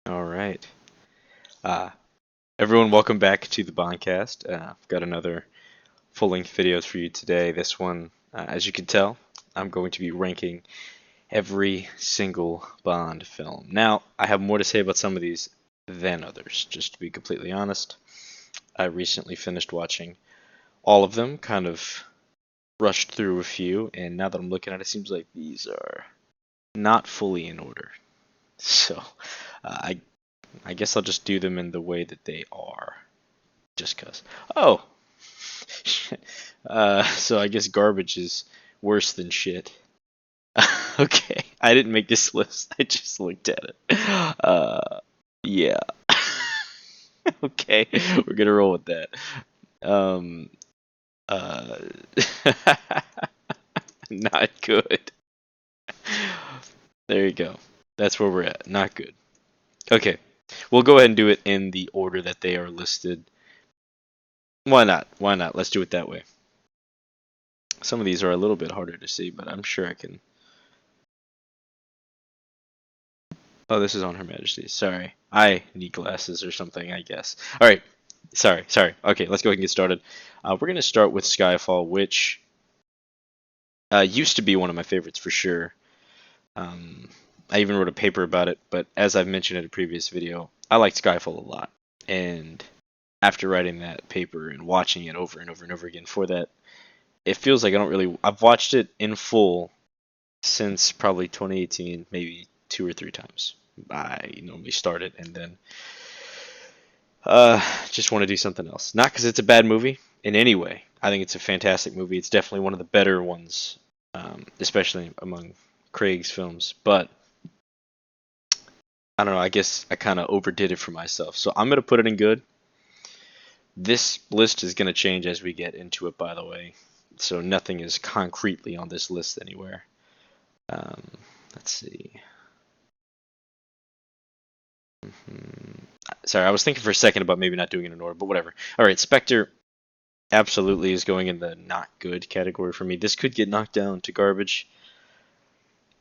All right. Uh, Everyone, welcome back to the Bondcast. I've got another full-length videos for you today. This one, as you can tell, I'm going to be ranking every single Bond film. Now, I have more to say about some of these than others, just to be completely honest. I recently finished watching all of them, kind of rushed through a few, and now that I'm looking at it, it seems like these are not fully in order. So, I guess I'll just do them in the way that they are. Just cause. Oh, shit. So I guess garbage is worse than shit. Okay, I didn't make this list. I just looked at it. Yeah. Okay, we're gonna roll with that. Um, uh, not good. There you go. That's where we're at. Not good. Okay, we'll go ahead and do it in the order that they are listed. Why not? Why not? Let's do it that way. Some of these are a little bit harder to see, but I'm sure I can. Oh, this is on Her Majesty. Sorry. I need glasses or something, I guess. All right. Sorry. Okay, let's go ahead and get started. We're going to start with Skyfall, which used to be one of my favorites for sure. Um, I even wrote a paper about it, but as I've mentioned in a previous video, I liked Skyfall a lot. And after writing that paper and watching it over and over and over again for that, it feels like I don't really. I've watched it in full since probably 2018, maybe 2 or 3 times. I normally start it and then just want to do something else. Not because it's a bad movie in any way. I think it's a fantastic movie. It's definitely one of the better ones, especially among Craig's films. But I don't know. I guess I kind of overdid it for myself. So I'm gonna put it in good. This list is gonna change as we get into it, by the way. So nothing is concretely on this list anywhere. Um, let's see. Sorry, I was thinking for a second about maybe not doing it in order, but whatever. All right, Spectre absolutely is going in the not good category for me. This could get knocked down to garbage,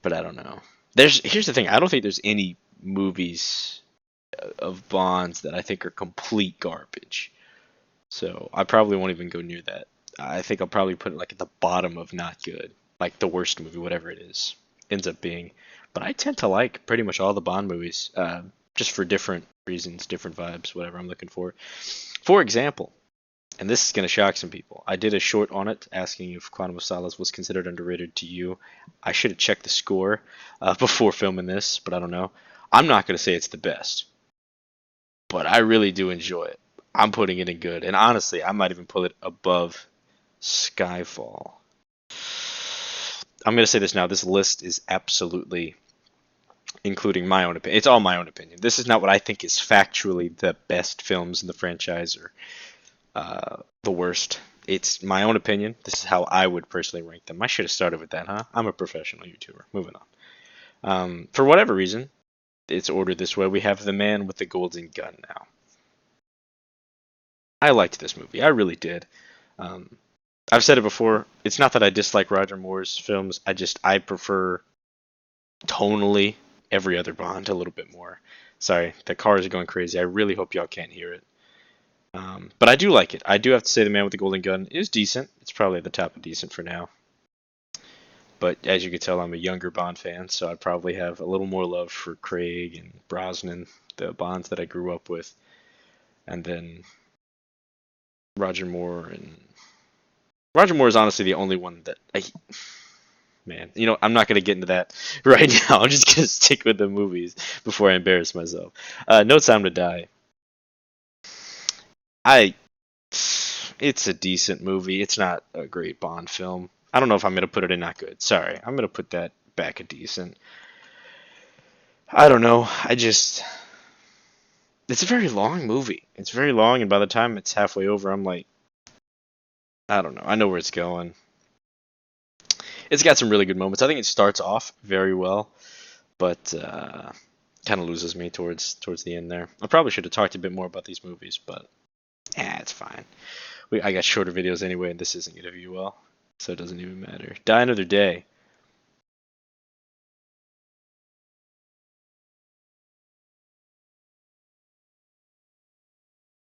but I don't know. Here's the thing. I don't think there's any movies of Bonds that I think are complete garbage. So I probably won't even go near that. I think I'll probably put it like at the bottom of not good, like the worst movie, whatever it is, ends up being. But I tend to like pretty much all the Bond movies, just for different reasons, different vibes, whatever I'm looking for. For example, and this is going to shock some people. I did a short on it asking if Quantum of Solace was considered underrated to you. I should have checked the score before filming this, but I don't know. I'm not going to say it's the best, but I really do enjoy it. I'm putting it in good, and honestly, I might even put it above Skyfall. I'm going to say this now. This list is absolutely including my own opinion. It's all my own opinion. This is not what I think is factually the best films in the franchise or the worst. It's my own opinion. This is how I would personally rank them. I should have started with that, huh? I'm a professional YouTuber. Moving on. For whatever reason, it's ordered this way. We have The Man with the Golden Gun now. I liked this movie. I really did. Um, I've said it before. It's not that I dislike Roger Moore's films. I prefer tonally every other Bond a little bit more. Sorry, the cars are going crazy. I really hope y'all can't hear it. But I do like it. I do have to say The Man with the Golden Gun is decent. It's probably at the top of decent for now. But as you can tell, I'm a younger Bond fan, so I'd probably have a little more love for Craig and Brosnan, the Bonds that I grew up with. And then Roger Moore. And Roger Moore is honestly the only one that man, I'm not going to get into that right now. I'm just going to stick with the movies before I embarrass myself. No Time to Die. I It's a decent movie. It's not a great Bond film. I don't know if I'm gonna put it in not good. Sorry, I'm gonna put that back at decent. I don't know. It's a very long movie. It's very long, and by the time it's halfway over, I'm like, I don't know. I know where it's going. It's got some really good moments. I think it starts off very well, but kind of loses me towards the end there. I probably should have talked a bit more about these movies, but it's fine. I got shorter videos anyway, and this isn't gonna view well, so it doesn't even matter. Die Another Day.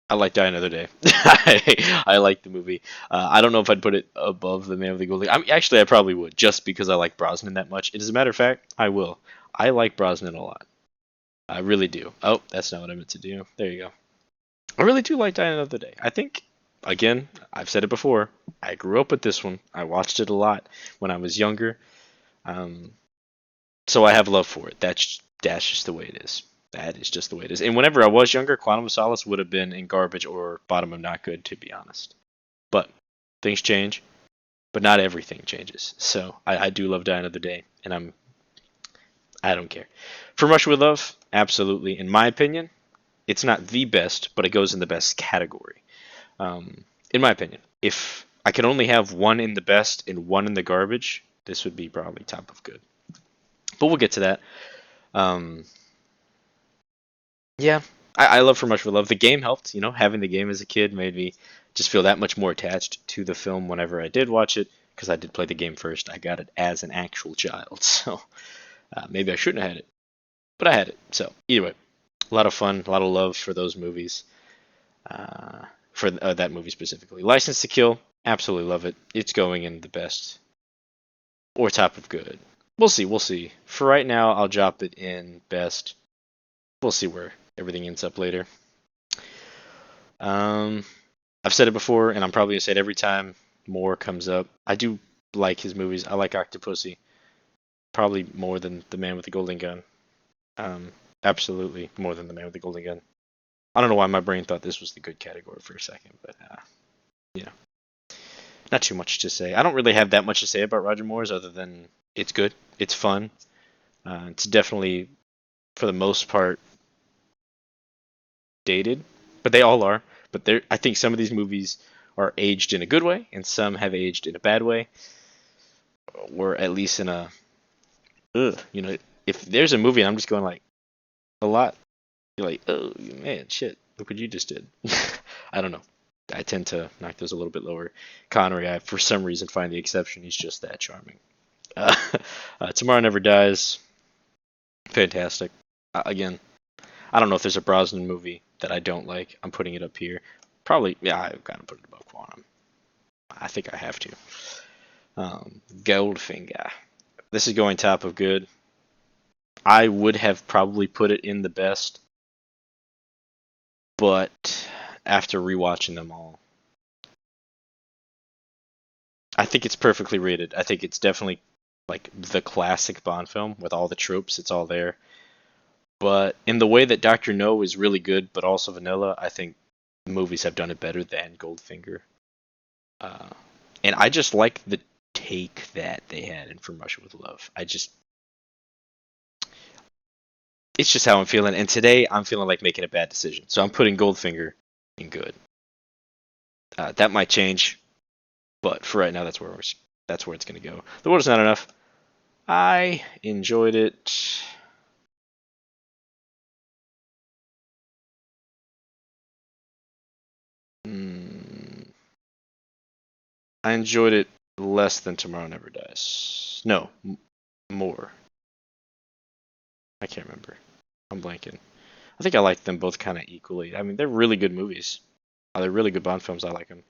I like Die Another Day. I like the movie. I don't know if I'd put it above The Man with the Golden. I mean, actually, I probably would, just because I like Brosnan that much. As a matter of fact, I will. I like Brosnan a lot. I really do. Oh, that's not what I meant to do. There you go. I really do like Die Another Day. I think, again, I've said it before. I grew up with this one. I watched it a lot when I was younger. Um, so I have love for it. That's just the way it is. That is just the way it is. And whenever I was younger, Quantum of Solace would have been in garbage or bottom of not good, to be honest. But things change, but not everything changes. So I do love Die Another Day, and I don't care. From Russia with Love, absolutely. In my opinion, it's not the best, but it goes in the best category. In my opinion, if I could only have one in the best and one in the garbage, this would be probably top of good. But we'll get to that. Um, yeah, I love For Much for Love. The game helped, having the game as a kid made me just feel that much more attached to the film whenever I did watch it, because I did play the game first. I got it as an actual child, so maybe I shouldn't have had it, but I had it. So either way, a lot of fun, a lot of love for those movies, for that movie specifically. License to Kill, absolutely love it. It's going in the best or top of good. We'll see, we'll see. For right now, I'll drop it in best. We'll see where everything ends up later. Um, I've said it before, and I'm probably gonna say it every time more comes up. I do like his movies. I like Octopussy probably more than The Man with the Golden Gun. Absolutely more than The Man with the Golden Gun. I don't know why my brain thought this was the good category for a second, but you know, not too much to say. I don't really have that much to say about Roger Moore's other than it's good, it's fun, it's definitely for the most part dated, but they all are. But I think some of these movies are aged in a good way, and some have aged in a bad way, or at least in a, ugh, if there's a movie and I'm just going like a lot, you're like, oh man, shit, look what you just did. I don't know. I tend to knock those a little bit lower. Connery, I for some reason find the exception. He's just that charming. Uh, Tomorrow Never Dies, fantastic. Again, I don't know if there's a Brosnan movie that I don't like. I'm putting it up here. Probably, yeah, I've got to put it above Quantum. I think I have to. Goldfinger. This is going top of good. I would have probably put it in the best, but after rewatching them all, I think it's perfectly rated. I think it's definitely like the classic Bond film with all the tropes. It's all there. But in the way that Doctor No is really good, but also vanilla, I think movies have done it better than Goldfinger. Uh, and I just like the take that they had in From Russia with Love. It's just how I'm feeling. And today I'm feeling like making a bad decision. So I'm putting Goldfinger in good. That might change, but for right now, that's where it's gonna go. The World Is Not Enough. I enjoyed it. Mm, I enjoyed it less than Tomorrow Never Dies. No, more. I can't remember. I'm blanking. I think I like them both kind of equally. I mean, they're really good movies. They're really good Bond films. I like them.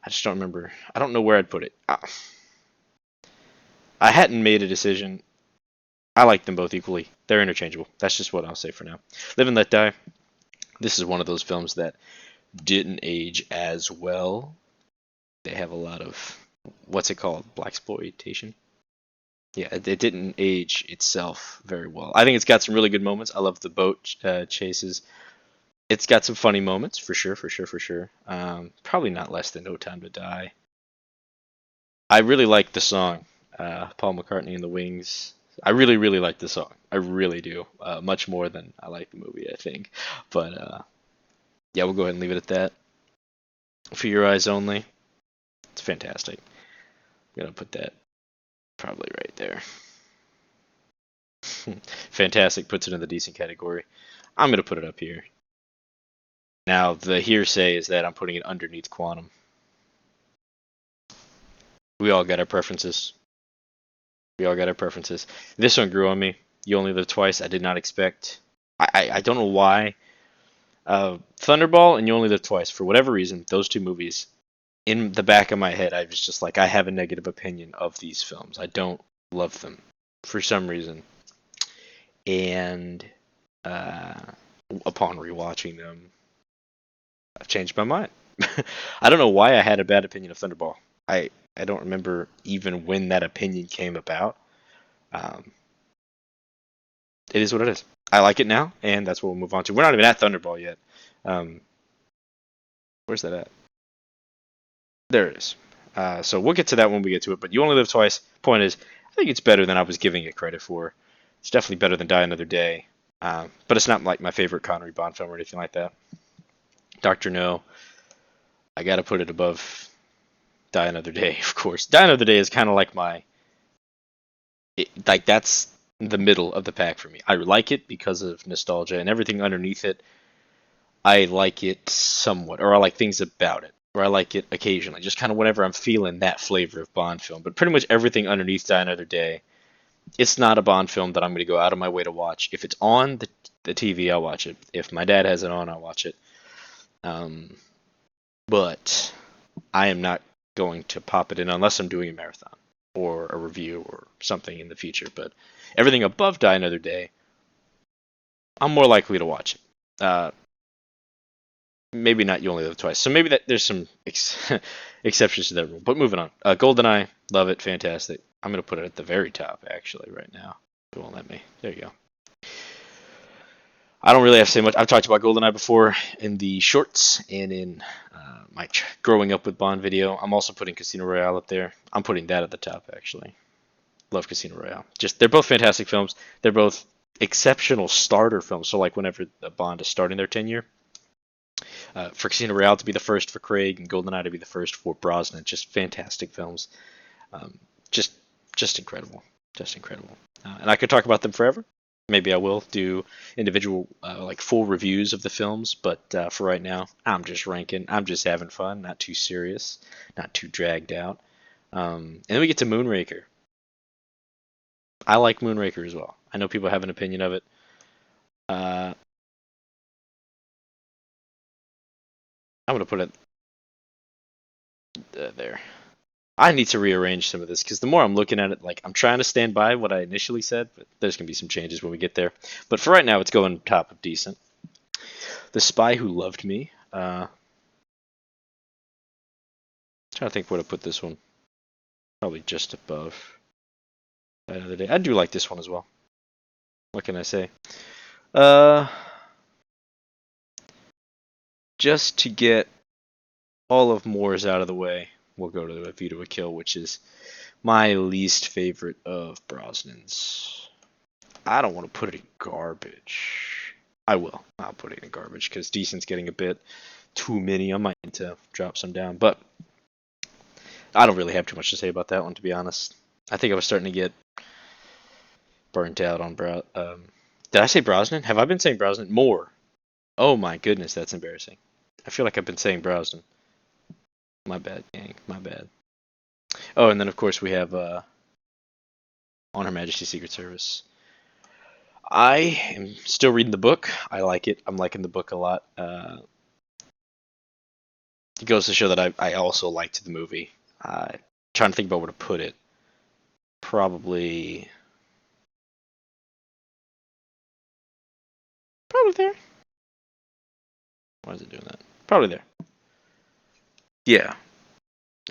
I just don't remember. I don't know where I'd put it. I hadn't made a decision. I like them both equally. They're interchangeable. That's just what I'll say for now. Live and Let Die. This is one of those films that didn't age as well. They have a lot of, what's it called? Blaxploitation? Yeah, it didn't age itself very well. I think it's got some really good moments. I love the boat chases. It's got some funny moments for sure, for sure, for sure. Probably not less than No Time to Die. I really like the song, Paul McCartney and the Wings. I really, really like the song. I really do. Much more than I like the movie, I think. But yeah, we'll go ahead and leave it at that. For Your Eyes Only, it's fantastic. I'm gonna put that probably right there. Fantastic puts it in the decent category. I'm gonna put it up here. Now the hearsay is that I'm putting it underneath Quantum. We all got our preferences. We all got our preferences. This one grew on me. You Only Live Twice. I did not expect. I don't know why. Thunderball and You Only Live Twice. For whatever reason, those two movies, in the back of my head, I was just like, I have a negative opinion of these films. I don't love them for some reason. And uh, upon rewatching them, I've changed my mind. I don't know why I had a bad opinion of Thunderball. I don't remember even when that opinion came about. Um, it is what it is. I like it now, and that's what we'll move on to. We're not even at Thunderball yet. Um, where's that at? There it is. So we'll get to that when we get to it. But You Only Live Twice. Point is, I think it's better than I was giving it credit for. It's definitely better than Die Another Day. But it's not like my favorite Connery Bond film or anything like that. Doctor No, I got to put it above Die Another Day, of course. Die Another Day is kind of like like that's the middle of the pack for me. I like it because of nostalgia and everything underneath it. I like it somewhat, or I like things about it, or I like it occasionally, just kind of whenever I'm feeling that flavor of Bond film. But pretty much everything underneath Die Another Day, it's not a Bond film that I'm going to go out of my way to watch. If it's on the TV, I'll watch it. If my dad has it on, I'll watch it. Um, but I am not going to pop it in unless I'm doing a marathon or a review or something in the future. But everything above Die Another Day, I'm more likely to watch it. Maybe not You Only Live Twice. So maybe that there's some exceptions to that rule. But moving on. GoldenEye, love it, fantastic. I'm going to put it at the very top, actually, right now. It won't let me. There you go. I don't really have to say much. I've talked about GoldenEye before in the shorts and in my growing up with Bond video. I'm also putting Casino Royale up there. I'm putting that at the top, actually. Love Casino Royale. Just they're both fantastic films. They're both exceptional starter films. So like whenever the Bond is starting their tenure, for Casino Royale to be the first for Craig and GoldenEye to be the first for Brosnan, just fantastic films. Um, just incredible, just incredible. And I could talk about them forever. Maybe I will do individual like full reviews of the films, but for right now, I'm just ranking. I'm just having fun, not too serious, not too dragged out. And then we get to Moonraker. I like Moonraker as well. I know people have an opinion of it. I'm gonna put it there. I need to rearrange some of this because the more I'm looking at it, like I'm trying to stand by what I initially said, but there's gonna be some changes when we get there. But for right now, it's going top of decent. The Spy Who Loved Me. Trying to think where to put this one. Probably just above Another Day. I do like this one as well. What can I say? Uh, just to get all of Moore's out of the way, we'll go to A View to a Kill, which is my least favorite of Brosnan's. I don't want to put it in garbage. I will. I'll put it in garbage because decent's getting a bit too many. I might need to drop some down, but I don't really have too much to say about that one, to be honest. I think I was starting to get burnt out on did I say Brosnan? Have I been saying Brosnan? More. Oh my goodness, that's embarrassing. I feel like I've been saying Brosnan. My bad, gang. My bad. Oh, and then of course we have On Her Majesty's Secret Service. I am still reading the book. I like it. I'm liking the book a lot. It goes to show that I also liked the movie. Trying to think about where to put it. Probably there. Why is it doing that? Probably there. Yeah.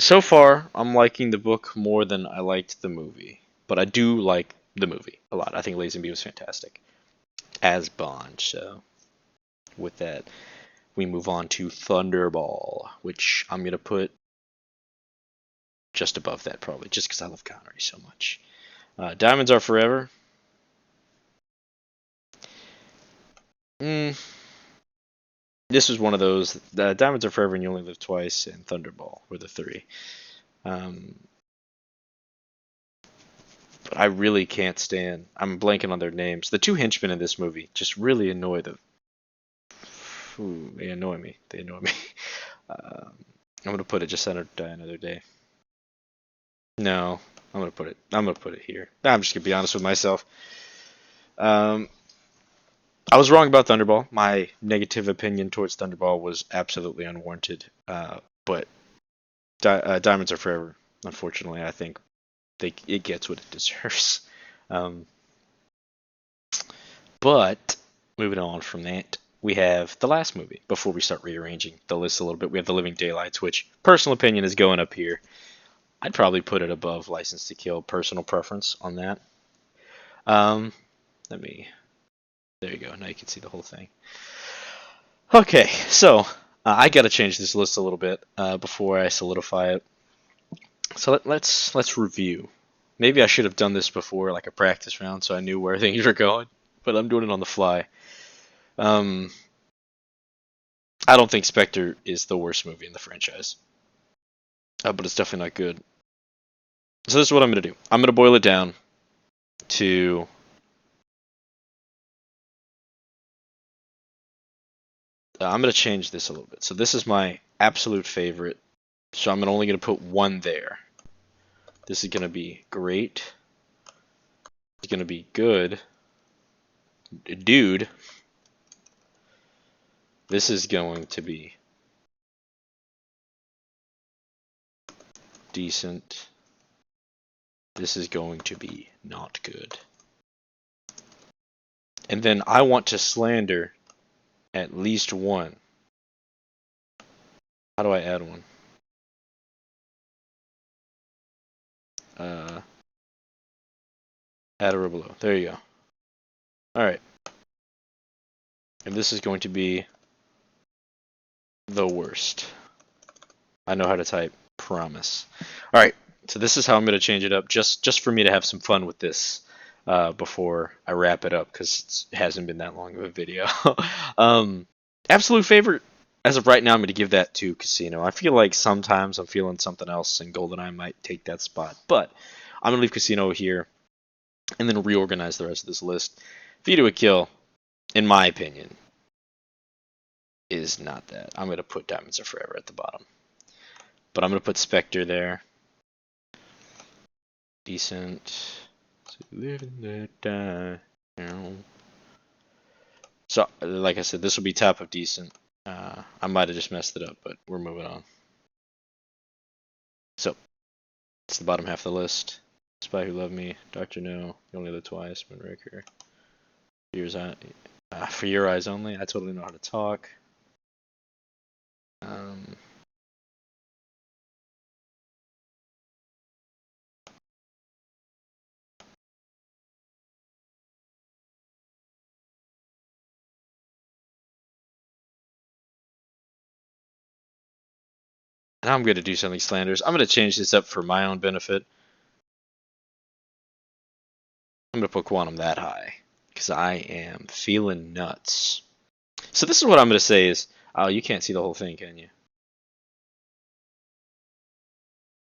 So far, I'm liking the book more than I liked the movie. But I do like the movie a lot. I think Lazenby was fantastic as Bond. So, with that, we move on to Thunderball, which I'm going to put just above that, probably, just because I love Connery so much. Diamonds Are Forever. This was one of those. Diamonds Are Forever and You Only Live Twice and Thunderball were the three. But I really can't stand. I'm blanking on their names. The two henchmen in this movie just really annoy the. Ooh, they annoy me. They annoy me. I'm gonna put it just under Die Another Day. No, I'm gonna put it. I'm gonna put it here. I'm just gonna be honest with myself. Um, I was wrong about Thunderball. My negative opinion towards Thunderball was absolutely unwarranted. But Diamonds Are Forever, unfortunately, I think it gets what it deserves. Um, but moving on from that, we have the last movie. Before we start rearranging the list a little bit, we have The Living Daylights, which personal opinion is going up here. I'd probably put it above License to Kill. Personal preference on that. Um, let me. There you go. Now you can see the whole thing. Okay, so I got to change this list a little bit before I solidify it. So let's review. Maybe I should have done this before, like a practice round, so I knew where things were going. But I'm doing it on the fly. Um, I don't think Spectre is the worst movie in the franchise, but it's definitely not good. So this is what I'm gonna do. I'm gonna boil it down to I'm gonna change this a little bit. So this is my absolute favorite. So I'm only gonna put one there. This is gonna be great. It's gonna be good. Dude. This is going to be decent. This is going to be not good. And then I want to slander at least one. How do I add one? Add a row below. There you go. Alright. And this is going to be the worst. I know how to type. Promise. Alright. So this is how I'm going to change it up, just for me to have some fun with this before I wrap it up, because it hasn't been that long of a video. Absolute favorite, as of right now, I'm going to give that to Casino. I feel like sometimes I'm feeling something else, and GoldenEye might take that spot. But I'm going to leave Casino here, and then reorganize the rest of this list. View to a Kill, in my opinion, is not that. I'm going to put Diamonds Are Forever at the bottom. But I'm going to put Spectre there. Decent. So, like I said, this will be top of decent. I might have just messed it up, but we're moving on. So, it's the bottom half of the list. Spy Who Loved Me, Dr. No, You Only Live Twice, Moonraker. For Your Eyes Only, I Totally Know How to Talk. Now I'm going to do something slanders. I'm going to change this up for my own benefit. I'm going to put Quantum that high, because I am feeling nuts. So this is what I'm going to say is, oh, you can't see the whole thing, can you?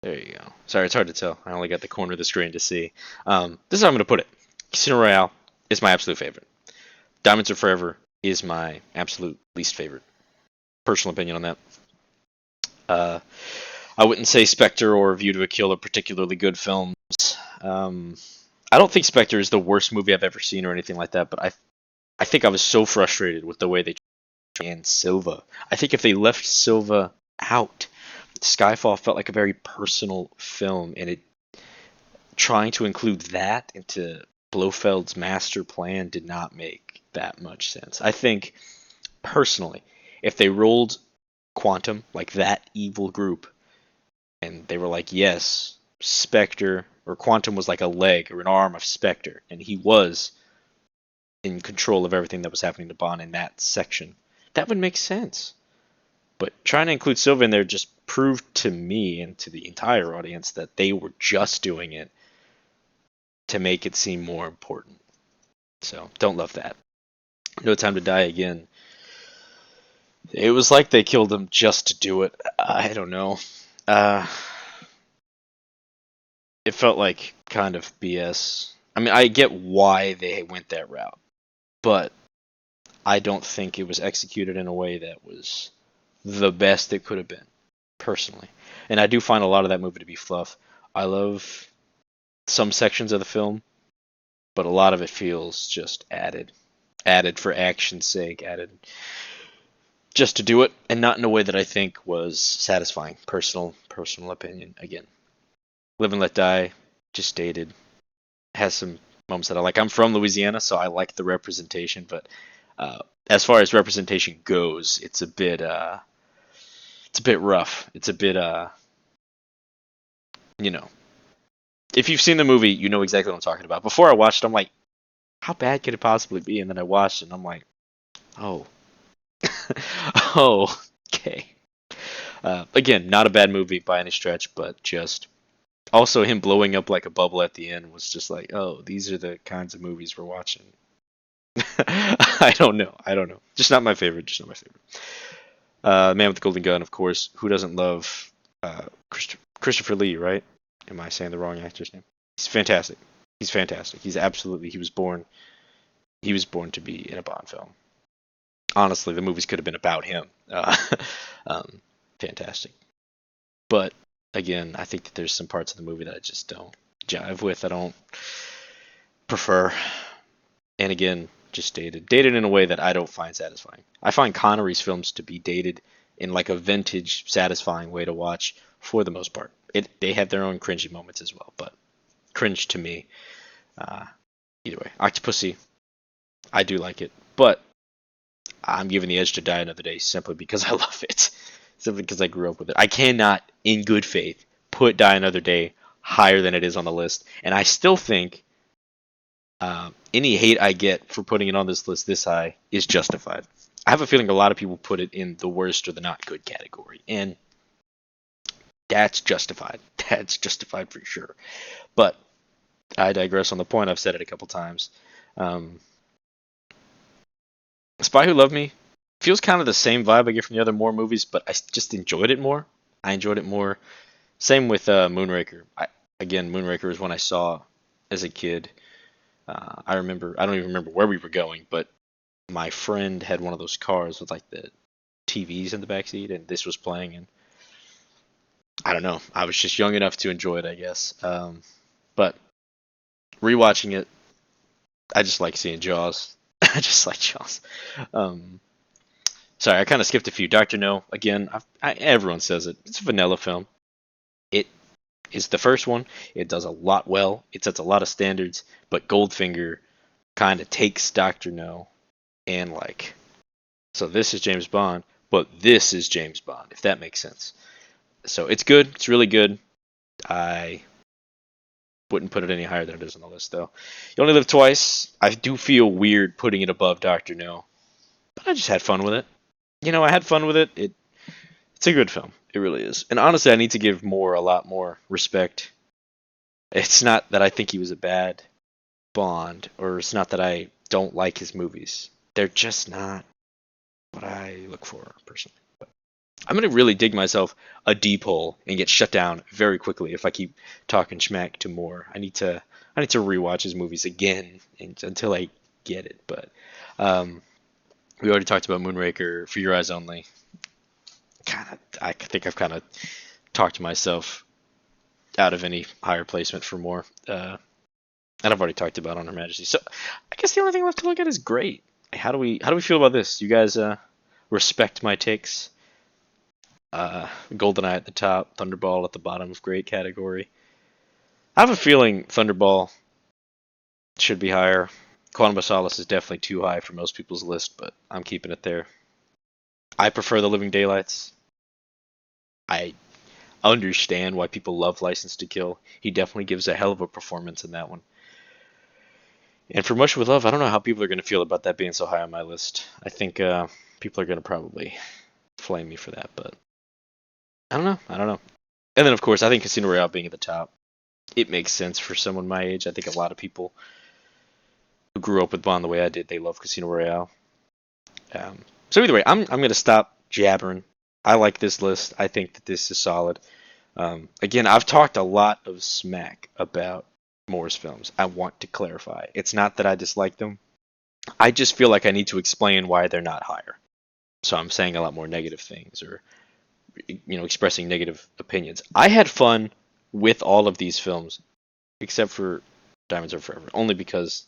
There you go. Sorry, it's hard to tell. I only got the corner of the screen to see. This is how I'm going to put it. Casino Royale is my absolute favorite. Diamonds Are Forever is my absolute least favorite. Personal opinion on that. I wouldn't say Spectre or View to a Kill are particularly good films. I don't think Spectre is the worst movie I've ever seen or anything like that, but I think I was so frustrated with the way they and Silva. I think if they left Silva out, Skyfall felt like a very personal film, and it trying to include that into Blofeld's master plan did not make that much sense. I think, personally, if they rolled Quantum, like that evil group, and they were like, yes, Spectre, or Quantum was like a leg or an arm of Spectre, and he was in control of everything that was happening to Bond in that section, that would make sense. But trying to include Silva in there just proved to me and to the entire audience that they were just doing it to make it seem more important. So, don't love that. No Time to Die Again. It was like they killed him just to do it. I don't know. It felt like kind of BS. I mean, I get why they went that route, but I don't think it was executed in a way that was the best it could have been, personally. And I do find a lot of that movie to be fluff. I love some sections of the film, but a lot of it feels just added. added for action's sake, added just to do it, and not in a way that I think was satisfying. Personal opinion. Again, Live and Let Die, just stated, has some moments that I like. I'm from Louisiana, so I like the representation, but as far as representation goes, it's a bit rough. It's a bit you know, if you've seen the movie, you know exactly what I'm talking about. Before I watched, I'm like, how bad could it possibly be? And then I watched it, and I'm like, oh, oh, okay. Again, not a bad movie by any stretch, but just also him blowing up like a bubble at the end was just like, oh, these are the kinds of movies we're watching. I don't know. I don't know. Just not my favorite. Just not my favorite. Man with the Golden Gun, of course. Who doesn't love Christopher Lee, right? Am I saying the wrong actor's name? He's fantastic. He's fantastic. He's absolutely. He was born. He was born to be in a Bond film. Honestly, the movies could have been about him. Um, fantastic. But again, I think that there's some parts of the movie that I just don't jive with. I don't prefer. And again, just dated in a way that I don't find satisfying. I find Connery's films to be dated in like a vintage, satisfying way to watch for the most part. They have their own cringy moments as well, but cringe to me. Uh, Either way, Octopussy, I do like it, but I'm giving the edge to Die Another Day simply because I love it, simply because I grew up with it. I cannot, in good faith, put Die Another Day higher than it is on the list, and I still think any hate I get for putting it on this list this high is justified. I have a feeling a lot of people put it in the worst or the not good category, and that's justified. That's justified for sure. But I digress on the point. I've said it a couple times. Um, Spy Who Loved Me feels kind of the same vibe I get from the other Moore movies, but I just enjoyed it more. I enjoyed it more. Same with Moonraker. Again, Moonraker is one I saw as a kid. I remember. I don't even remember where we were going, but my friend had one of those cars with like the TVs in the backseat, and this was playing, and I don't know. I was just young enough to enjoy it, I guess. But rewatching it, I just like seeing Jaws. I just like Jaws. Um, Sorry, I kind of skipped a few. Doctor No, again, everyone says it. It's a vanilla film. It is the first one. It does a lot well. It sets a lot of standards, but Goldfinger kind of takes Doctor No and like, so this is James Bond, but this is James Bond, if that makes sense. So it's good. It's really good. I wouldn't put it any higher than it is on the list, though. You Only Live Twice. I do feel weird putting it above Doctor No, but I just had fun with it. I had fun with it. It's a good film. It really is. And honestly, I need to give Moore a lot more respect. It's not that I think he was a bad Bond, or it's not that I don't like his movies. They're just not what I look for personally. But I'm gonna really dig myself a deep hole and get shut down very quickly if I keep talking schmack to Moore. I need to rewatch his movies again until I get it. But um, we already talked about Moonraker, For Your Eyes Only. I think I've kind of talked myself out of any higher placement for Moore. And I've already talked about On Her Majesty. So I guess the only thing left to look at is great. How do we feel about this? You guys respect my takes? Goldeneye at the top, Thunderball at the bottom of great category. I have a feeling Thunderball should be higher. Quantum of Solace is definitely too high for most people's list, but I'm keeping it there. I prefer The Living Daylights. I understand why people love License to Kill. He definitely gives a hell of a performance in that one. And for Mush with Love, I don't know how people are going to feel about that being so high on my list. I think people are going to probably flame me for that, but I don't know. I don't know. And then, of course, I think Casino Royale being at the top, it makes sense for someone my age. I think a lot of people who grew up with Bond the way I did, they love Casino Royale. So either way, I'm going to stop jabbering. I like this list. I think that this is solid. Again, I've talked a lot of smack about Moore's films. I want to clarify. It's not that I dislike them. I just feel like I need to explain why they're not higher. So I'm saying a lot more negative things or expressing negative opinions. I had fun with all of these films except for Diamonds Are Forever, only because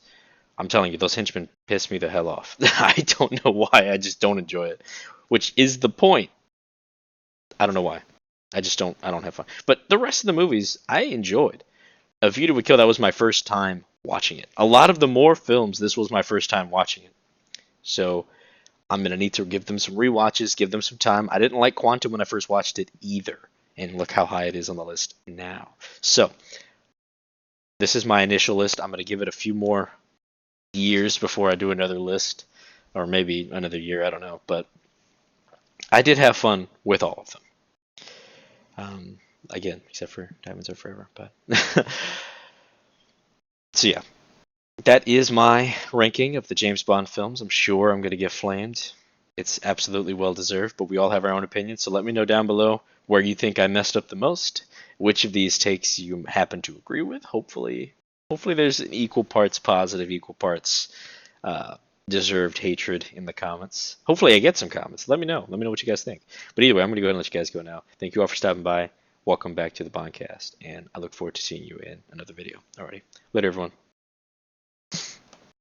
I'm telling you, those henchmen piss me the hell off. I don't know why. I just don't enjoy it, which is the point. I don't know why. I just don't. I don't have fun. But the rest of the movies I enjoyed. A View to a Kill, that was my first time watching it. A lot of the more films, this was my first time watching it. So I'm gonna need to give them some rewatches, give them some time. I didn't like Quantum when I first watched it either, and look how high it is on the list now. So this is my initial list. I'm gonna give it a few more years before I do another list, or maybe another year. I don't know, but I did have fun with all of them. Again, except for Diamonds Are Forever, but so yeah, that is my ranking of the James Bond films. I'm sure I'm going to get flamed. It's absolutely well deserved, but we all have our own opinions. So let me know down below where you think I messed up the most, which of these takes you happen to agree with. Hopefully there's an equal parts positive, equal parts uh, deserved hatred in the comments. Hopefully I get some comments. Let me know. Let me know what you guys think. But either way, I'm going to go ahead and let you guys go now. Thank you all for stopping by. Welcome back to the Bondcast, and I look forward to seeing you in another video. Alrighty. Later, everyone.